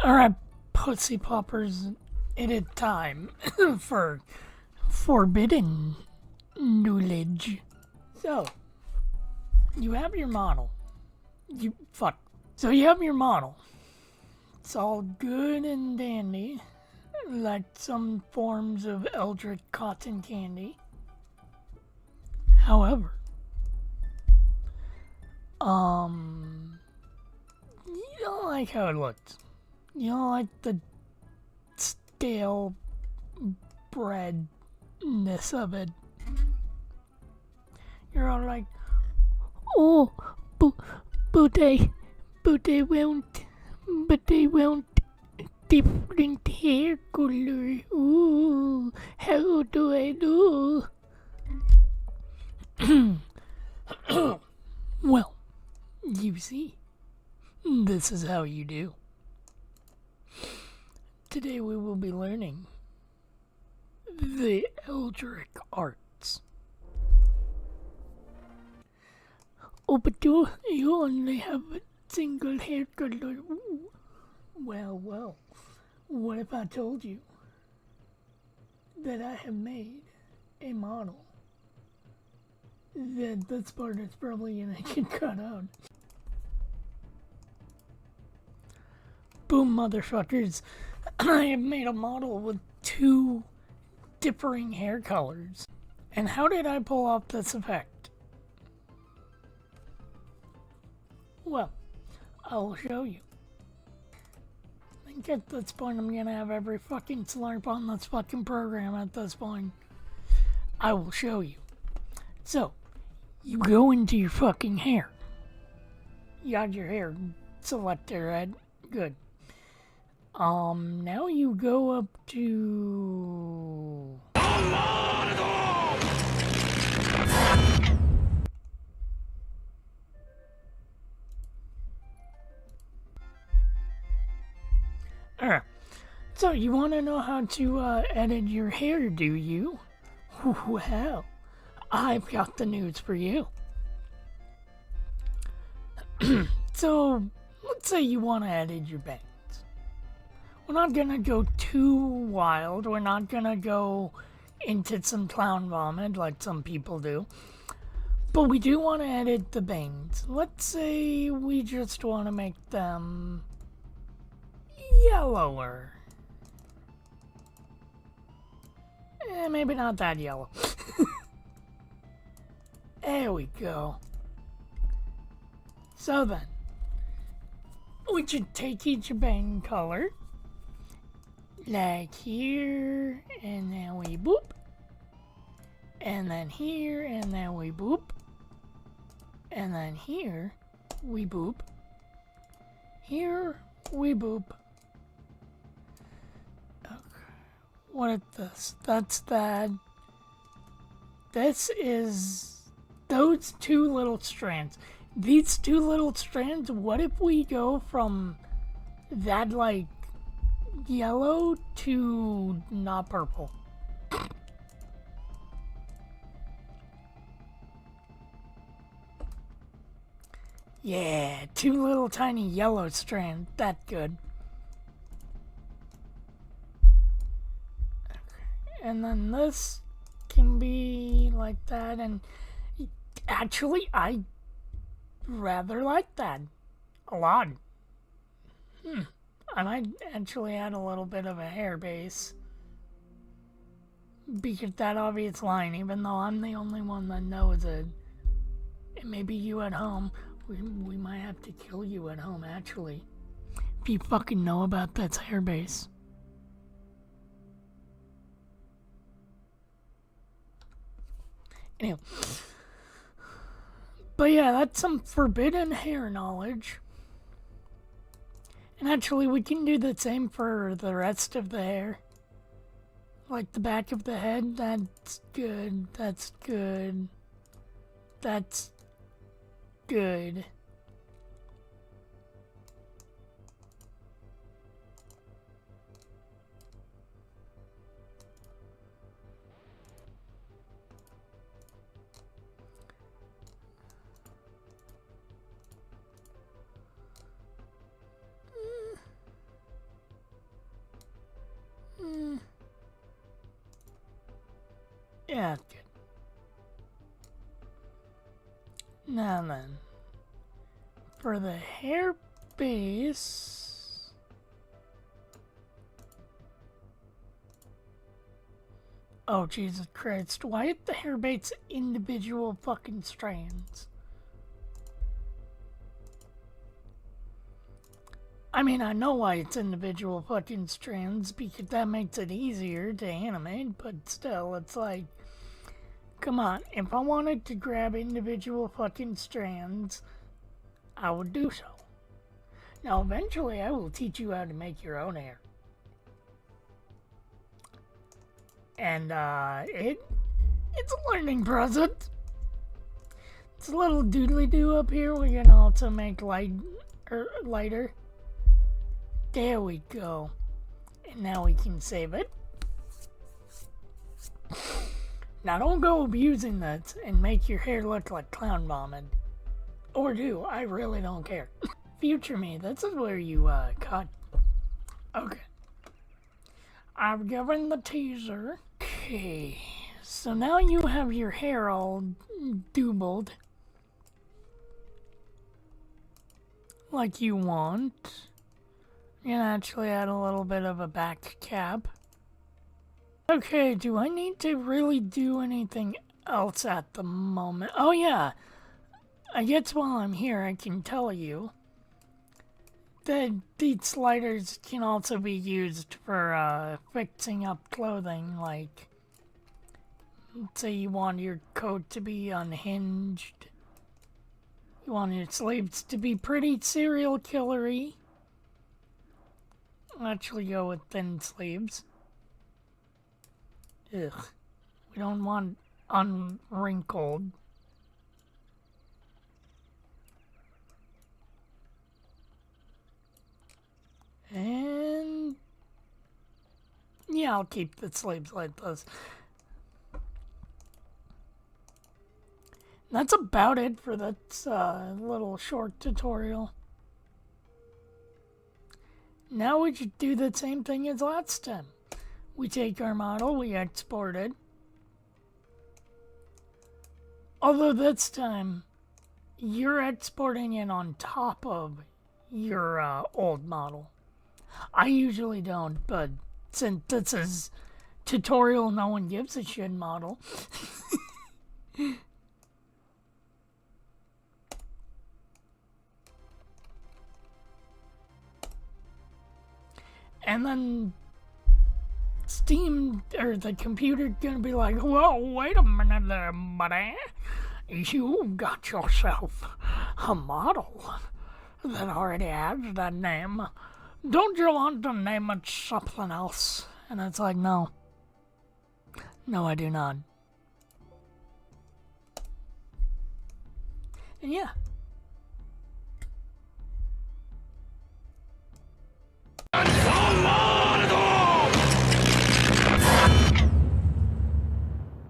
Alright, pussy poppers, it is time for forbidden knowledge. So, you have your model. So you have your model. It's all good and dandy, like some forms of eldritch cotton candy. However, you don't like how it looks. You don't like the stale breadness of it. You're all like, oh, but they want different hair color. Ooh, how do I do? Well, you see, this is how you do. Today we will be learning the eldritch arts. Oh, but you only have a single hair color. Ooh. Well, what if I told you that I have made a model that this part is probably gonna get cut out? Boom, motherfuckers. I have made a model with two differing hair colors. And how did I pull off this effect? Well, I'll show you. I think at this point I'm gonna have every fucking slurp on this fucking program at this point. I will show you. So, you go into your fucking hair. You got your hair selected, right? Good. Now you go up to... So you want to know how to edit your hair, do you? Well, I've got the news for you. So, let's say you want to edit your bangs. We're not gonna go too wild. We're not gonna go into some clown vomit like some people do. But we do want to edit the bangs. Let's say we just want to make them yellower. Maybe not that yellow. There we go. So then, we should take each bang color, like here, and then we boop, and then here, and then we boop, and then here, we boop, here, we boop. Okay. What is this? That's that. This is those two little strands. These two little strands, what if we go from that, like, yellow to not purple? Yeah, two little tiny yellow strands. That good. Okay. And then this can be like that, and actually I rather like that a lot. I might actually add a little bit of a hair base, because that obvious line, even though I'm the only one that knows it, and maybe you at home, we might have to kill you at home actually, if you fucking know about that hair base. Anyway. But yeah, that's some forbidden hair knowledge. And actually, we can do the same for the rest of the hair. Like the back of the head, that's good, that's good, that's good. Yeah, good. Now then, for the hair base, oh Jesus Christ, why are the hair base individual fucking strands? I mean, I know why it's individual fucking strands, because that makes it easier to animate, but still, it's like, come on, if I wanted to grab individual fucking strands, I would do so. Now, eventually, I will teach you how to make your own hair. And, it's a learning process. It's a little doodly-doo up here. We can also make lighter. There we go. And now we can save it. Now don't go abusing that and make your hair look like clown vomit. Or do, I really don't care. Future me, this is where you, cut. Okay. I've given the teaser. Okay. So now you have your hair all doubled. Like you want. You can actually add a little bit of a back cap. Okay, do I need to really do anything else at the moment? Oh yeah, I guess while I'm here I can tell you that these sliders can also be used for fixing up clothing, like say you want your coat to be unhinged, you want your sleeves to be pretty serial killery. I'll actually go with thin sleeves. Ugh. We don't want unwrinkled. And yeah, I'll keep the sleeves like this. That's about it for this little short tutorial. Now we should do the same thing as last time. We take our model, we export it. Although this time, you're exporting it on top of your old model. I usually don't, but since this is tutorial no one gives a shit model. And then Steam, or the computer, gonna be like, whoa, wait a minute there, buddy. You got yourself a model that already has that name. Don't you want to name it something else? And it's like, no. No, I do not. And yeah,